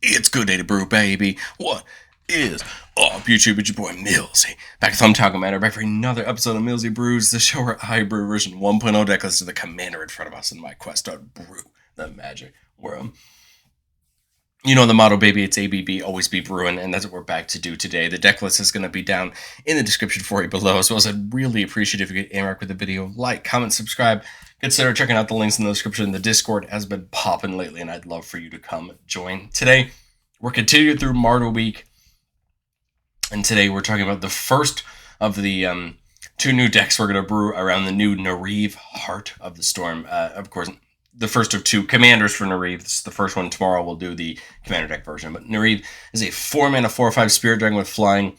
It's good day to brew, baby. What is up, YouTube? It's your boy Millsy. Back with Talking Matter, back for another episode of Millsy Brews, the show where I brew version 1.0 deck list of the commander in front of us in my quest to brew the magic world. You know the motto, baby, it's ABB, always be brewing, and that's what we're back to do today. The deck list is going to be down in the description for you below, as well as I'd really appreciate if you could interact with the video, like, comment, subscribe, consider checking out the links in the description. The Discord has been popping lately, and I'd love for you to come join. Today, we're continuing through Martyr Week, and today we're talking about the first of the two new decks we're going to brew around the new Neriv Heart of the Storm. Of course, the first of two commanders for Neriv. This is the first one. Tomorrow we'll do the commander deck version. But Neriv is a 4-mana 4/5 spirit dragon with flying.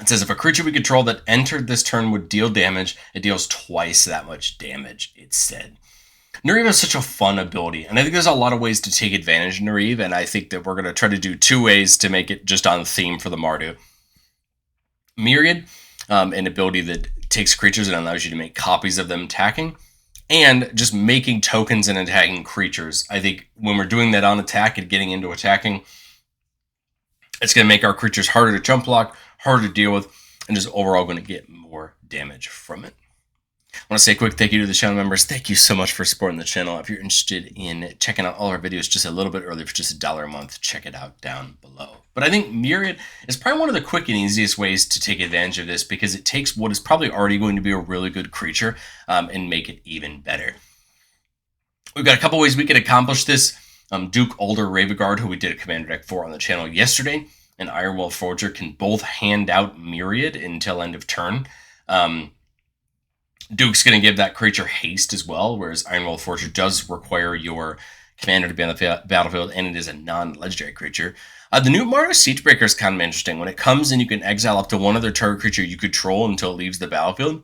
It says if a creature we control that entered this turn would deal damage, it deals twice that much damage, it said. Neriv is such a fun ability, and I think there's a lot of ways to take advantage of Neriv, and I think that we're going to try to do two ways to make it just on theme for the Mardu. Myriad, an ability that takes creatures and allows you to make copies of them attacking, and just making tokens and attacking creatures. I think when we're doing that on attack and getting into attacking, it's going to make our creatures harder to jump block, harder to deal with, and just overall going to get more damage from it. I want to say a quick thank you to the channel members. Thank you so much for supporting the channel. If you're interested in checking out all our videos just a little bit early for just $1 a month, check it out down below. But I think Myriad is probably one of the quick and easiest ways to take advantage of this because it takes what is probably already going to be a really good creature and make it even better. We've got a couple ways we can accomplish this. Duke, Alder, Raveguard, who we did a commander deck for on the channel yesterday, and Ironwell Forger can both hand out Myriad until end of turn. Duke's going to give that creature haste as well, whereas Ironwell Forger does require your commander to be on the battlefield, and it is a non-legendary creature. The new Mardu Siegebreaker is kind of interesting. When it comes in, you can exile up to one other target creature you control until it leaves the battlefield,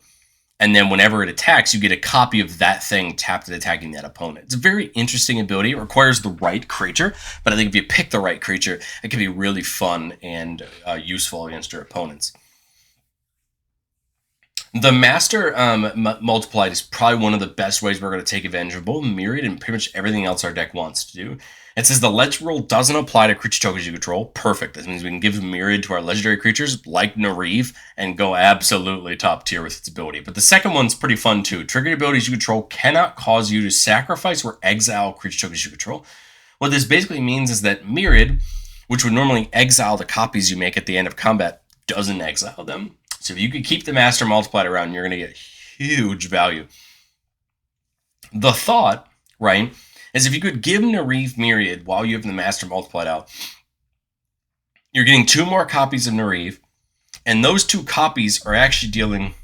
and then whenever it attacks, you get a copy of that thing tapped and attacking that opponent. It's a very interesting ability. It requires the right creature, but I think if you pick the right creature, it can be really fun and useful against your opponents. The Master Multiplied is probably one of the best ways we're going to take advantage of both Myriad and pretty much everything else our deck wants to do. It says the Ledge rule doesn't apply to creature tokens you control. Perfect. That means we can give Myriad to our legendary creatures like Neriv and go absolutely top tier with its ability. But the second one's pretty fun too. Triggered abilities you control cannot cause you to sacrifice or exile creature tokens you control. What this basically means is that Myriad, which would normally exile the copies you make at the end of combat, doesn't exile them. So if you could keep the Master Multiplied around, you're going to get huge value. The thought, right, is if you could give Neriv Myriad while you have the Master Multiplied out, you're getting 2 more copies of Neriv, and those 2 copies are actually dealing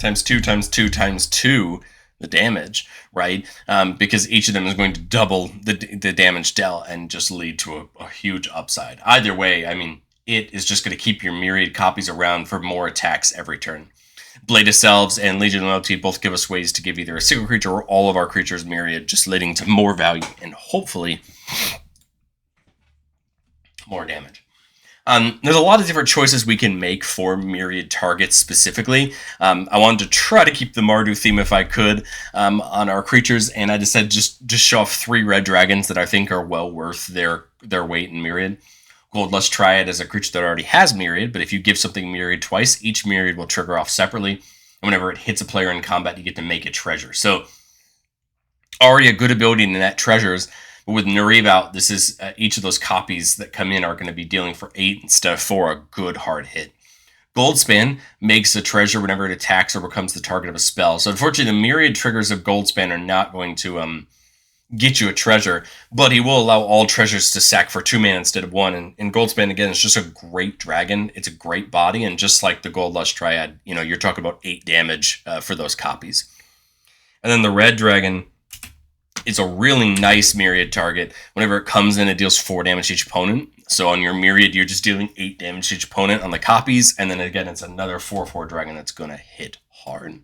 times 2 times 2 times 2 the damage, right? Because each of them is going to double the damage dealt and just lead to a huge upside. Either way, I mean, it is just going to keep your Myriad copies around for more attacks every turn. Playtest Elves and Legion Loyalty both give us ways to give either a single creature or all of our creatures Myriad, just leading to more value and hopefully more damage. There's a lot of different choices we can make for Myriad targets specifically. I wanted to try to keep the Mardu theme if I could on our creatures, and I decided just show off 3 red dragons that I think are well worth their weight in Myriad. Gold Lust Triad is a creature that already has Myriad, but if you give something Myriad twice, each Myriad will trigger off separately, and whenever it hits a player in combat, you get to make a treasure. So, already a good ability in net treasures, but with Neriv out, this is each of those copies that come in are going to be dealing for 8 instead of 4, a good hard hit. Goldspan makes a treasure whenever it attacks or becomes the target of a spell. So unfortunately, the Myriad triggers of Goldspan are not going to get you a treasure, but he will allow all treasures to sack for 2 mana instead of 1. And Goldspan, again, is just a great dragon. It's a great body, and just like the Gold Lust Triad, you know, you're talking about 8 damage for those copies. And then the red dragon is a really nice Myriad target. Whenever it comes in, it deals 4 damage to each opponent. So on your Myriad, you're just dealing 8 damage to each opponent on the copies, and then again, it's another 4/4 dragon that's going to hit hard.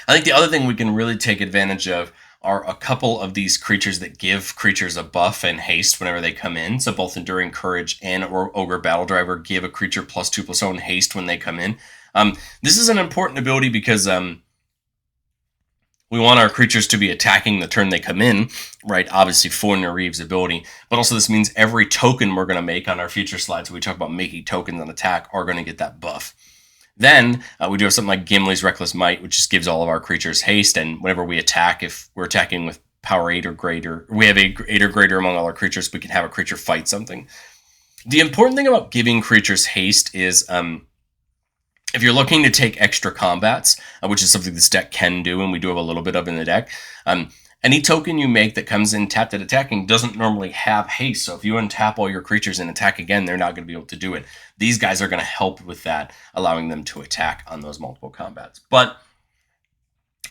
I think the other thing we can really take advantage of are a couple of these creatures that give creatures a buff and haste whenever they come in. So both Enduring Courage and Ogre Battle Driver give a creature +2/+0 haste when they come in. This is an important ability because We want our creatures to be attacking the turn they come in, right? Obviously for Neriv's ability, but also this means every token we're going to make on our future slides, when we talk about making tokens on attack, are going to get that buff. Then we do have something like Gimli's Reckless Might, which just gives all of our creatures haste, and whenever we attack, if we're attacking with power 8 or greater, we have 8 or greater among all our creatures, we can have a creature fight something. The important thing about giving creatures haste is if you're looking to take extra combats, which is something this deck can do, and we do have a little bit of in the deck, any token you make that comes in tapped at attacking doesn't normally have haste. So if you untap all your creatures and attack again, they're not going to be able to do it. These guys are going to help with that, allowing them to attack on those multiple combats. But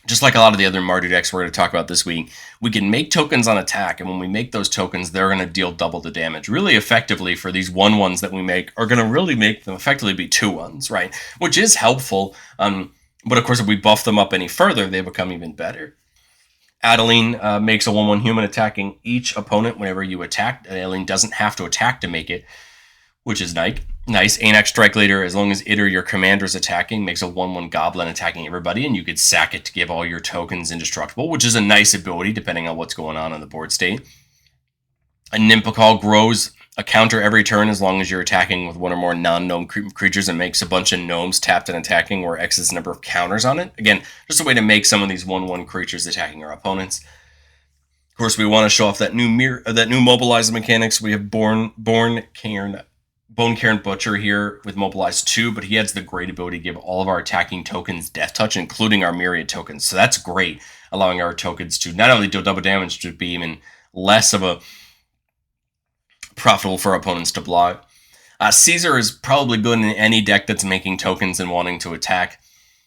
just like a lot of the other Mardu decks we're going to talk about this week, we can make tokens on attack, and when we make those tokens, they're going to deal double the damage. Really effectively, for these 1/1s that we make, are going to really make them effectively be 2/1s, right? Which is helpful, but of course if we buff them up any further, they become even better. Adeline makes a 1/1 human attacking each opponent whenever you attack. Adeline doesn't have to attack to make it, which is nice. Anax Strike Leader, as long as it or your commander is attacking, makes a 1/1 goblin attacking everybody, and you could sack it to give all your tokens indestructible, which is a nice ability depending on what's going on the board state. A Nimpakal grows a counter every turn as long as you're attacking with one or more non-gnome creatures, and makes a bunch of gnomes tapped and attacking where X is the number of counters on it. Again, just a way to make some of these 1/1 creatures attacking our opponents. Of course, we want to show off that new mobilize mechanics. We have Bone Cairn Butcher here with Mobilize 2, but he has the great ability to give all of our attacking tokens Death Touch, including our Myriad tokens. So that's great, allowing our tokens to not only deal double damage, to be even less of a profitable for our opponents to block. Caesar is probably good in any deck that's making tokens and wanting to attack.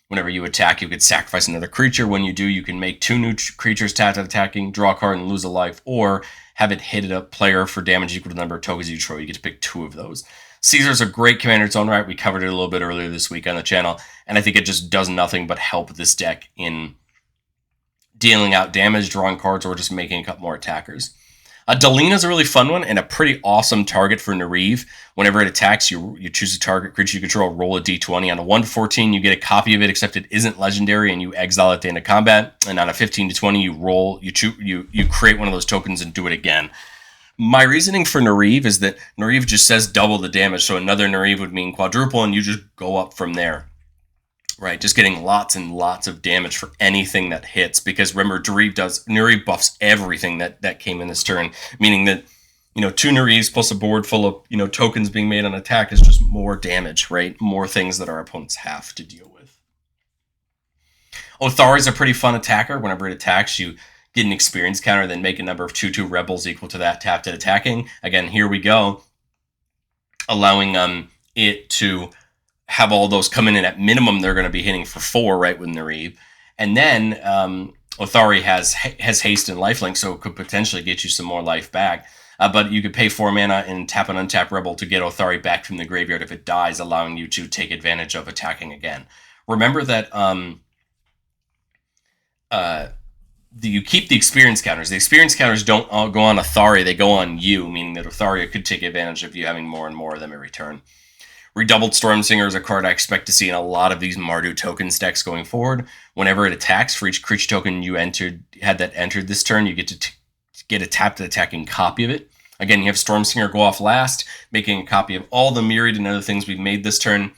Whenever you attack, you could sacrifice another creature. When you do, you can make 2 new creatures tapped at attacking, draw a card, and lose a life, or have it hit a player for damage equal to the number of tokens you control. You get to pick 2 of those. Caesar's a great commander in its own right. We covered it a little bit earlier this week on the channel, and I think it just does nothing but help this deck in dealing out damage, drawing cards, or just making a couple more attackers. Delina's a really fun one and a pretty awesome target for Neriv. Whenever it attacks, you choose a target creature you control, roll a d20. On a 1 to 14, you get a copy of it, except it isn't legendary, and you exile it at the end of combat. And on a 15 to 20, you create one of those tokens and do it again. My reasoning for Neriv is that Neriv just says double the damage, so another Neriv would mean quadruple, and you just go up from there. Right, just getting lots and lots of damage for anything that hits, because remember, Neriv buffs everything that came in this turn, meaning that, 2 Nerivs plus a board full of, tokens being made on attack is just more damage, right? More things that our opponents have to deal with. Othari's a pretty fun attacker. Whenever it attacks, you get an experience counter, then make a number of 2/2 rebels equal to that tapped at attacking. Again, here we go, allowing it to have all those come in, and at minimum they're going to be hitting for 4, right, with Neriv. And then Othari has haste and lifelink, so it could potentially get you some more life back. But you could pay 4 mana and tap an untapped rebel to get Othari back from the graveyard if it dies, allowing you to take advantage of attacking again. Remember that you keep the experience counters. The experience counters don't all go on Othari, they go on you, meaning that Othari could take advantage of you having more and more of them every turn. Redoubled Stormsinger is a card I expect to see in a lot of these Mardu tokens decks going forward. Whenever it attacks, for each creature token you had that entered this turn, you get to get a tapped attacking copy of it. Again, you have Stormsinger go off last, making a copy of all the Myriad and other things we've made this turn,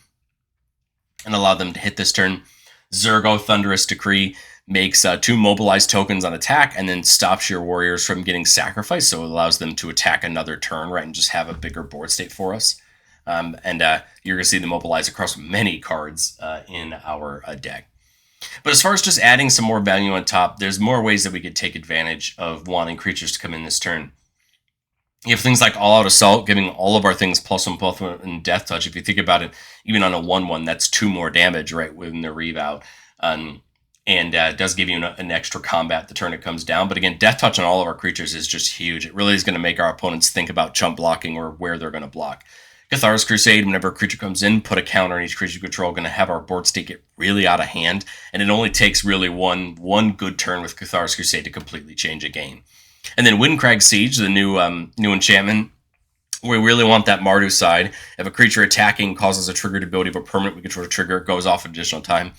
and allow them to hit this turn. Zergo Thunderous Decree makes 2 mobilized tokens on attack, and then stops your warriors from getting sacrificed, so it allows them to attack another turn, right, and just have a bigger board state for us. And you're going to see them mobilize across many cards in our deck. But as far as just adding some more value on top, there's more ways that we could take advantage of wanting creatures to come in this turn. You have things like All Out Assault, giving all of our things +1/+1 and Death Touch. If you think about it, even on a 1/1, that's 2 more damage, right, with Neriv out. And does give you an extra combat the turn it comes down. But again, Death Touch on all of our creatures is just huge. It really is going to make our opponents think about chump blocking or where they're going to block. Cathar's Crusade, whenever a creature comes in, put a counter on each creature you control, going to have our board state get really out of hand, and it only takes really one good turn with Cathar's Crusade to completely change a game. And then Windcrag Siege, the new enchantment, we really want that Mardu side. If a creature attacking causes a triggered ability of a permanent we control to trigger, it goes off an additional time.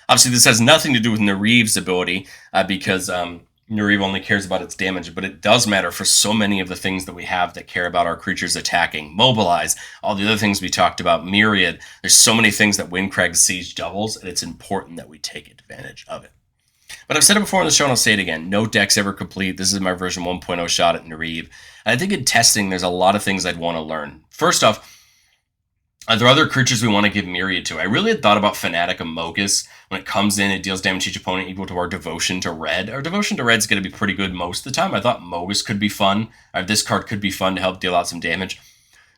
Obviously, this has nothing to do with Neriv's ability because Neriv only cares about its damage, but it does matter for so many of the things that we have that care about our creatures attacking. Mobilize, all the other things we talked about, Myriad. There's so many things that Windcrag's Siege doubles, and it's important that we take advantage of it. But I've said it before on the show, and I'll say it again. No deck's ever complete. This is my version 1.0 shot at Neriv. I think in testing, there's a lot of things I'd want to learn. First off, are there other creatures we want to give Myriad to? I really had thought about Fanatic and Mogus. When it comes in, it deals damage to each opponent equal to our Devotion to Red. Our Devotion to Red's going to be pretty good most of the time. I thought Mogus could be fun. This card could be fun to help deal out some damage.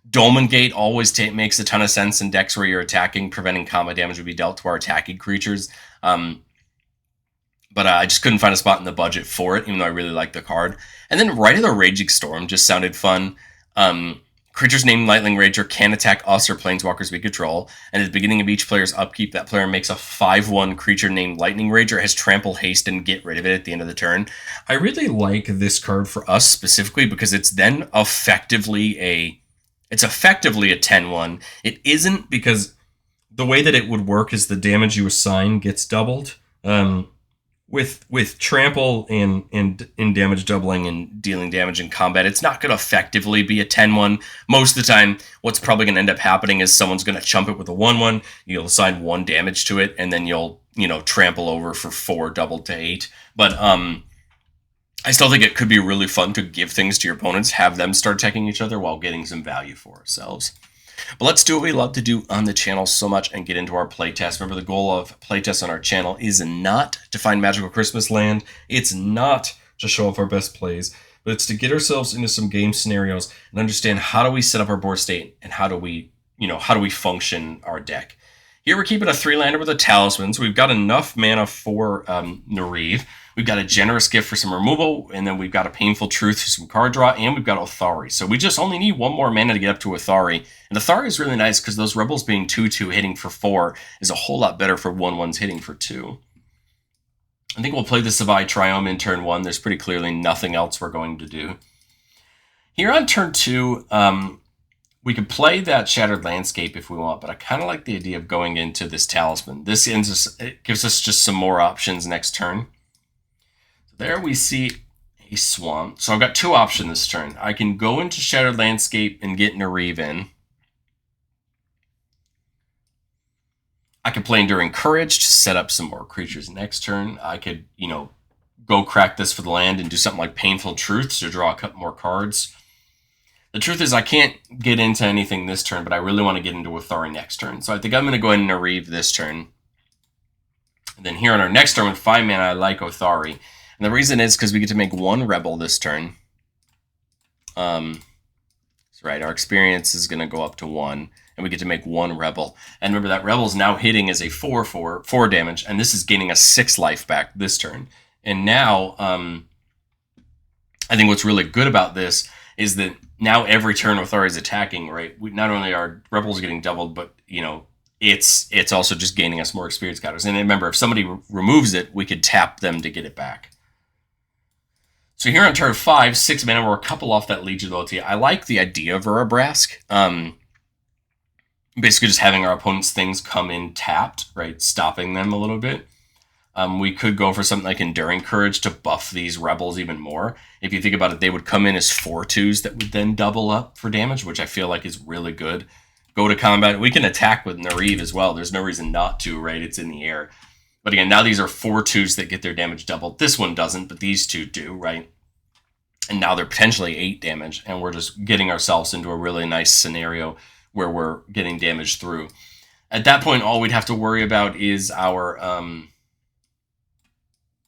Dolmen Gate always makes a ton of sense in decks where you're attacking. Preventing combat damage would be dealt to our attacking creatures. But I just couldn't find a spot in the budget for it, even though I really like the card. And then Rite of the Raging Storm just sounded fun. Creatures named Lightning Rager can attack us or planeswalkers we control, and at the beginning of each player's upkeep, that player makes a 5/1 creature named Lightning Rager, has trample, haste, and get rid of it at the end of the turn. I really like this card for us specifically because it's then effectively a 10/1. It isn't because the way that it would work is the damage you assign gets doubled. With trample and damage doubling and dealing damage in combat, it's not going to effectively be a 10/1. Most of the time, what's probably going to end up happening is someone's going to chump it with a 1/1. You'll assign 1 damage to it, and then you'll trample over for 4 doubled to 8. But I still think it could be really fun to give things to your opponents, have them start attacking each other while getting some value for ourselves. But let's do what we love to do on the channel so much and get into our playtest. Remember, the goal of playtest on our channel is not to find magical Christmas land. It's not to show off our best plays, but it's to get ourselves into some game scenarios and understand how do we set up our board state and how do we function our deck. Here we're keeping a 3-lander with a Talisman, so we've got enough mana for Neriv. We've got a Generous Gift for some removal, and then we've got a Painful Truth for some card draw, and we've got Othari. So we just only need 1 more mana to get up to Othari. And Othari is really nice because those Rebels being 2/2 hitting for 4 is a whole lot better for 1/1s hitting for 2. I think we'll play the Savai Triome in turn 1. There's pretty clearly nothing else we're going to do. Here on turn 2, we could play that Shattered Landscape if we want, but I kind of like the idea of going into this Talisman. It gives us just some more options next turn. There we see a Swamp. So I've got 2 options this turn. I can go into Shattered Landscape and get Neriv in. I could play Enduring Courage to set up some more creatures next turn. I could, go crack this for the land and do something like Painful Truths to draw a couple more cards. The truth is I can't get into anything this turn, but I really want to get into Othari next turn. So I think I'm going to go ahead and Neriv this turn. And then here on our next turn with 5 mana, I like Othari. And the reason is because we get to make 1 Rebel this turn. That's right, our experience is going to go up to 1, and we get to make 1 Rebel. And remember, that Rebel is now hitting as a 4 damage, and this is gaining a 6 life back this turn. And now, I think what's really good about this is that now every turn Othari is attacking, right? Not only are Rebels getting doubled, but, it's also just gaining us more experience counters. And remember, if somebody removes it, we could tap them to get it back. So here on turn 5, 6 mana, we're a couple off that Legion Loyalty. I like the idea of Urabrask. Basically just having our opponent's things come in tapped, right? Stopping them a little bit. We could go for something like Enduring Courage to buff these Rebels even more. If you think about it, they would come in as 4/2s that would then double up for damage, which I feel like is really good. Go to combat. We can attack with Neriv as well. There's no reason not to, right? It's in the air. But again, now these are 4/2s that get their damage doubled. This one doesn't, but these 2 do, right? And now they're potentially 8 damage, and we're just getting ourselves into a really nice scenario where we're getting damage through. At that point, all we'd have to worry about is our...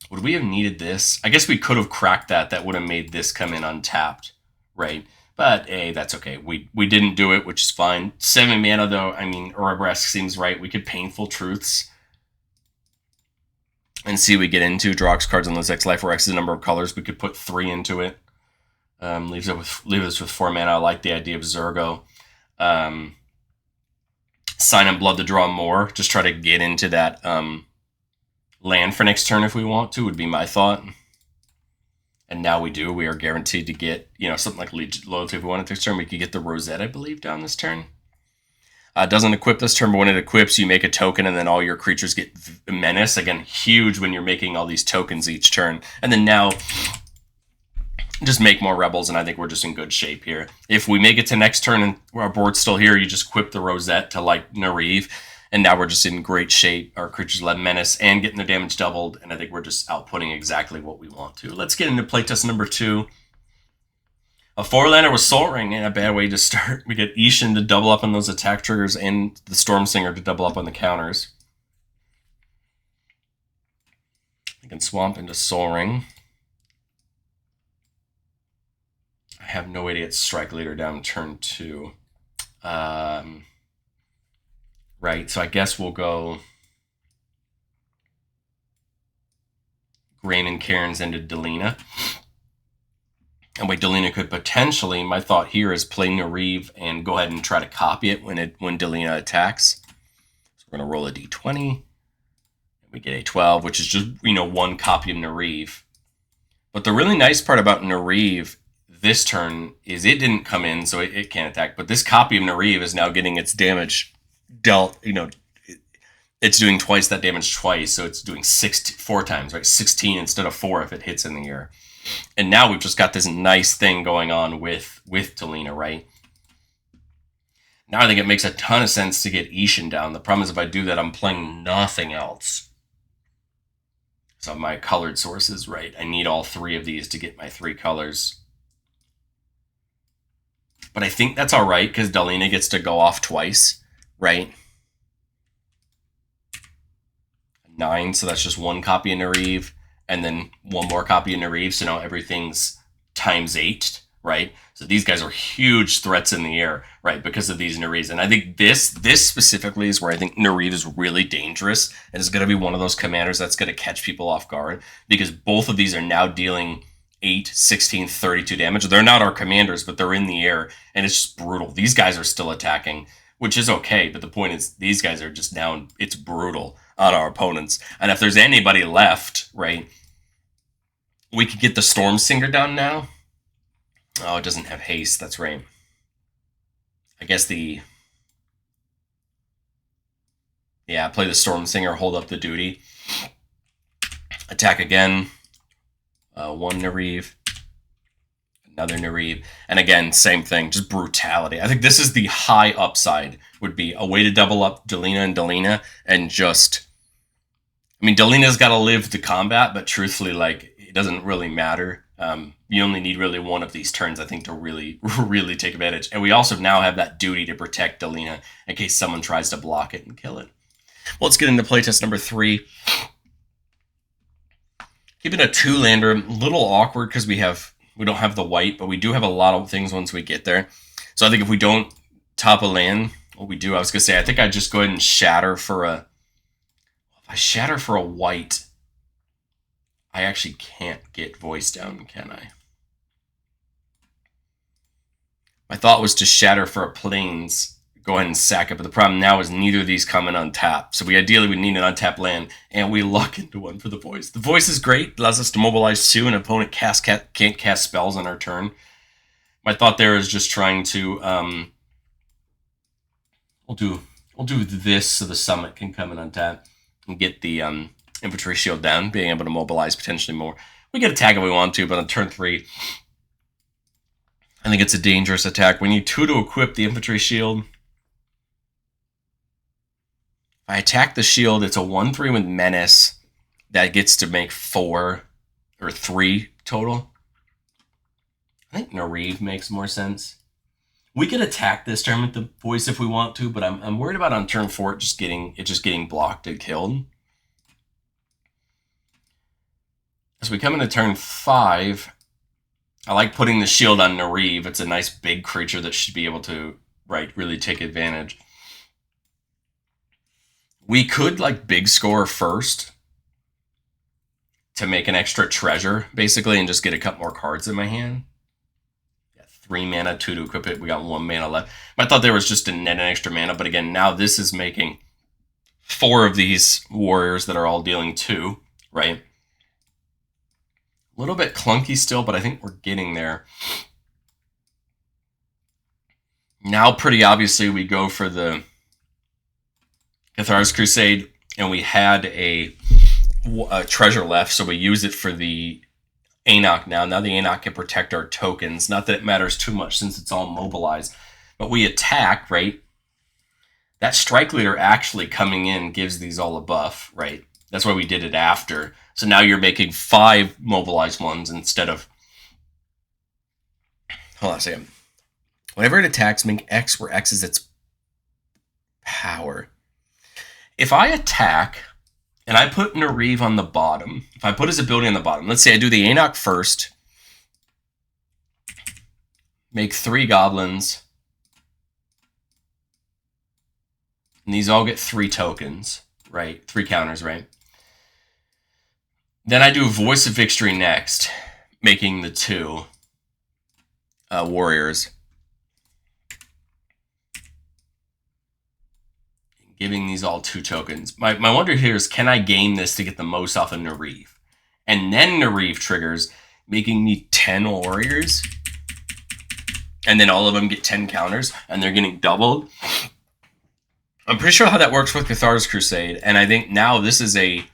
would we have needed this? I guess we could have cracked that. That would have made this come in untapped, right? But, hey, that's okay. We didn't do it, which is fine. 7 mana, though. I mean, Urabrask seems right. We could Painful Truths and see we get into. Draw X cards on those X life, where X is the number of colors. We could put 3 into it. Leave us with 4 mana. I like the idea of Zergo. Sign and Blood to draw more. Just try to get into that land for next turn if we want to, would be my thought. And now we do. We are guaranteed to get, something like Legion Loyalty. If we wanted next turn, we could get the Rosette, I believe, down this turn. Doesn't equip this turn, but when it equips, you make a token, and then all your creatures get menace. Again, huge when you're making all these tokens each turn. And then now, just make more rebels, and I think we're just in good shape here. If we make it to next turn and our board's still here, you just equip the Rosette to, like, Neriv, and now we're just in great shape. Our creatures let menace and getting their damage doubled, and I think we're just outputting exactly what we want to. Let's get into playtest number 2. A 4-lander with Soul Ring ain't a bad way to start. We get Ishin to double up on those attack triggers and the Stormsinger to double up on the counters. I can swamp into Soul Ring. I have no way to get Strike Leader down turn 2. Right, so I guess we'll go Grain and Cairns into Delina. And wait, Delina could potentially, my thought here is play Neriv and go ahead and try to copy it when Delina attacks. So we're going to roll a d20. We get a 12, which is just, one copy of Neriv. But the really nice part about Neriv this turn is it didn't come in, so it can't attack. But this copy of Neriv is now getting its damage dealt, it's doing twice that damage twice, so it's doing 4 times, right? 16 instead of 4 if it hits in the air. And now we've just got this nice thing going on with Delina, right? Now I think it makes a ton of sense to get Ishin down. The problem is if I do that, I'm playing nothing else. So my colored sources, right? I need all 3 of these to get my 3 colors. But I think that's all right because Delina gets to go off twice, right? 9, so that's just 1 copy of Neriv. And then 1 more copy of Neriv, so now everything's times 8, right? So these guys are huge threats in the air, right, because of these Nerivs. And I think this specifically is where I think Neriv is really dangerous, and is going to be one of those commanders that's going to catch people off guard, because both of these are now dealing 8, 16, 32 damage. They're not our commanders, but they're in the air, and it's just brutal. These guys are still attacking, which is okay, but the point is these guys are just down. It's brutal on our opponents. And if there's anybody left, right, we could get the Stormsinger down now. Oh, it doesn't have haste. That's right. I guess play the Stormsinger, hold up the duty. Attack again. 1 Neriv. Another Neriv. And again, same thing, just brutality. I think this is the high upside, would be a way to double up Delina and just... I mean, Delina's got to live the combat, but truthfully, like, it doesn't really matter. You only need really 1 of these turns, I think, to really, really take advantage. And we also now have that duty to protect Delina in case someone tries to block it and kill it. Well, let's get into playtest number 3. Keeping a 2-lander, a little awkward because we don't have the white, but we do have a lot of things once we get there. So I think if we don't top a land, what we do, I was going to say, I think I'd just go ahead and shatter for a... If I shatter for a white, I actually can't get voice down, can I? My thought was to shatter for a plains, go ahead and sack it, but the problem now is neither of these come in untapped. So we ideally would need an untapped land, and we luck into 1 for the voice. The voice is great, allows us to mobilize 2, and an opponent can't cast spells on our turn. My thought there is just trying to we'll do this so the summit can come in untapped and get the infantry shield down, being able to mobilize potentially more. We get attack if we want to, but on turn 3, I think it's a dangerous attack. We need 2 to equip the infantry shield. If I attack the shield, it's a 1/3 with menace that gets to make 4 or 3 total. I think Neriv makes more sense. We could attack this turn with the voice if we want to, but I'm worried about on turn 4 it just getting blocked and killed. As we come into turn 5, I like putting the shield on Neriv. It's a nice big creature that should be able to, right, really take advantage. We could, like, big score first to make an extra treasure, basically, and just get a couple more cards in my hand. 3 mana, 2 to equip it. We got 1 mana left. I thought there was just a net an extra mana, but again, now this is making 4 of these warriors that are all dealing 2, right? A little bit clunky still, but I think we're getting there. Now, pretty obviously, we go for the Cathar's Crusade, and we had a treasure left, so we use it for the Anok now. Now the Anok can protect our tokens. Not that it matters too much since it's all mobilized. But we attack, right? That strike leader actually coming in gives these all a buff, right? That's why we did it after. So now you're making 5 mobilized ones instead of... Hold on a second. Whenever it attacks, make X where X is its power. If I attack and I put Neriv on the bottom, if I put his ability on the bottom, let's say I do the Anok first, make 3 goblins, and these all get 3 tokens, right? 3 counters, right? Then I do Voice of Victory next, making the 2 warriors. Giving these all 2 tokens. My wonder here is, can I game this to get the most off of Neriv? And then Neriv triggers, making me 10 warriors. And then all of them get 10 counters, and they're getting doubled. I'm pretty sure how that works with Cathar's Crusade. And I think now this is a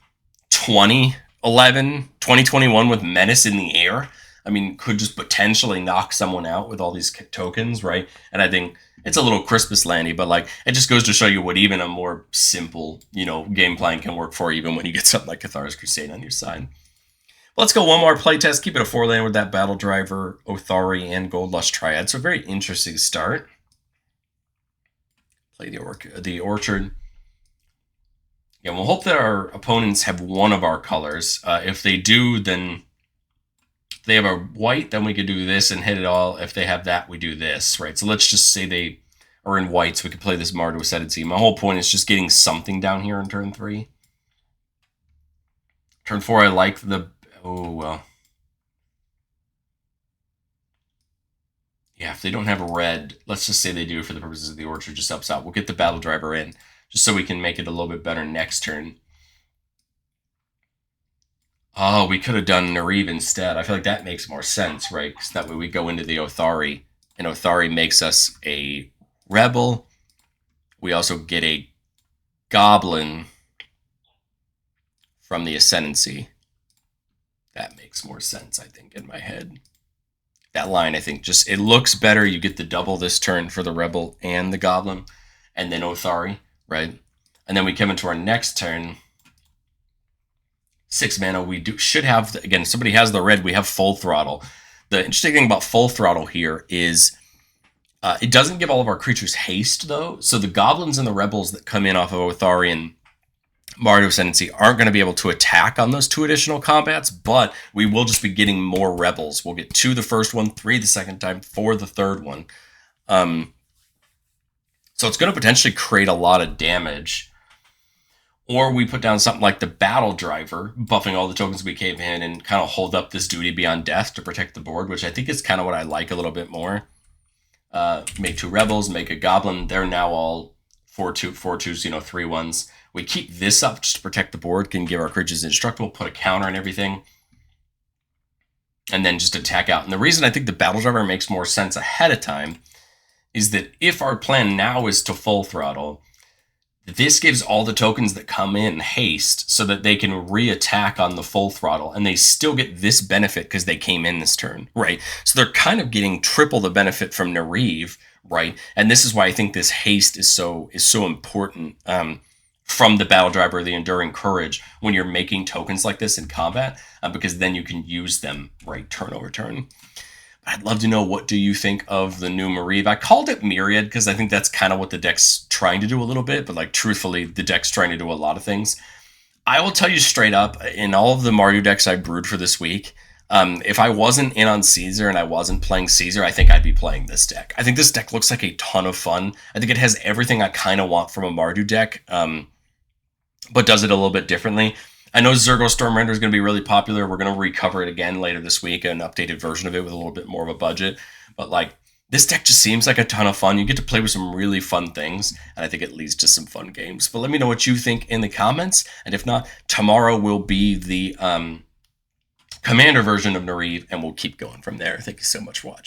2021 with Menace in the air. I mean, could just potentially knock someone out with all these tokens, right? And I think it's a little Christmas landy, but like it just goes to show you what even a more simple, game plan can work for, even when you get something like Cathar's Crusade on your side. Let's go one more playtest. Keep it a 4-lane with that Battle Driver, Othari, and Gold Lush Triad. So a very interesting start. Play the Orchard. Yeah, we'll hope that our opponents have one of our colors. If they do, then if they have a white, then we could do this and hit it all. If they have that, we do this, right? So let's just say they are in white, so we could play this Mardu Ascendancy. My whole point is just getting something down here in turn 3. Turn 4, I like the... Oh, well. Yeah, if they don't have a red, let's just say they do for the purposes of the Orchard, just helps out. We'll get the Battle Driver in, just so we can make it a little bit better next turn. Oh, we could have done Neriv instead. I feel like that makes more sense, right? Because that way we go into the Othari, and Othari makes us a Rebel. We also get a Goblin from the Ascendancy. That makes more sense, I think, in my head. That line, I think, just it looks better. You get the double this turn for the Rebel and the Goblin, and then Othari, right? And then we come into our next turn. 6 mana, we should have, again, somebody has the red, we have Full Throttle. The interesting thing about Full Throttle here is it doesn't give all of our creatures haste, though. So the Goblins and the Rebels that come in off of Othari and Mardu Ascendancy aren't going to be able to attack on those 2 additional combats, but we will just be getting more Rebels. We'll get 2 the first one, 3 the second time, 4 the third one. So it's going to potentially create a lot of damage. Or we put down something like the Battle Driver, buffing all the tokens we cave in and kind of hold up this Duty Beyond Death to protect the board, which I think is kind of what I like a little bit more. Make 2 Rebels, make a Goblin. They're now all 4/2s, 3/1s. We keep this up just to protect the board, can give our creatures indestructible, put a counter and everything, and then just attack out. And the reason I think the Battle Driver makes more sense ahead of time is that if our plan now is to Full Throttle, this gives all the tokens that come in haste so that they can re-attack on the Full Throttle, and they still get this benefit because they came in this turn, right? So they're kind of getting triple the benefit from Neriv, right? And this is why I think this haste is so important from the Battle Driver, the Enduring Courage, when you're making tokens like this in combat, because then you can use them, right, turn over turn. I'd love to know, what do you think of the new Neriv? I called it Myriad because I think that's kind of what the deck's trying to do a little bit, but like truthfully, the deck's trying to do a lot of things. I will tell you straight up, in all of the Mardu decks I brewed for this week, if I wasn't in on Caesar and I wasn't playing Caesar, I think I'd be playing this deck. I think this deck looks like a ton of fun. I think it has everything I kind of want from a Mardu deck, but does it a little bit differently. I know Zergo Stormrender is going to be really popular. We're going to recover it again later this week, an updated version of it with a little bit more of a budget. But like, this deck just seems like a ton of fun. You get to play with some really fun things, and I think it leads to some fun games. But let me know what you think in the comments, and if not, tomorrow will be the Commander version of Neriv, and we'll keep going from there. Thank you so much for watching.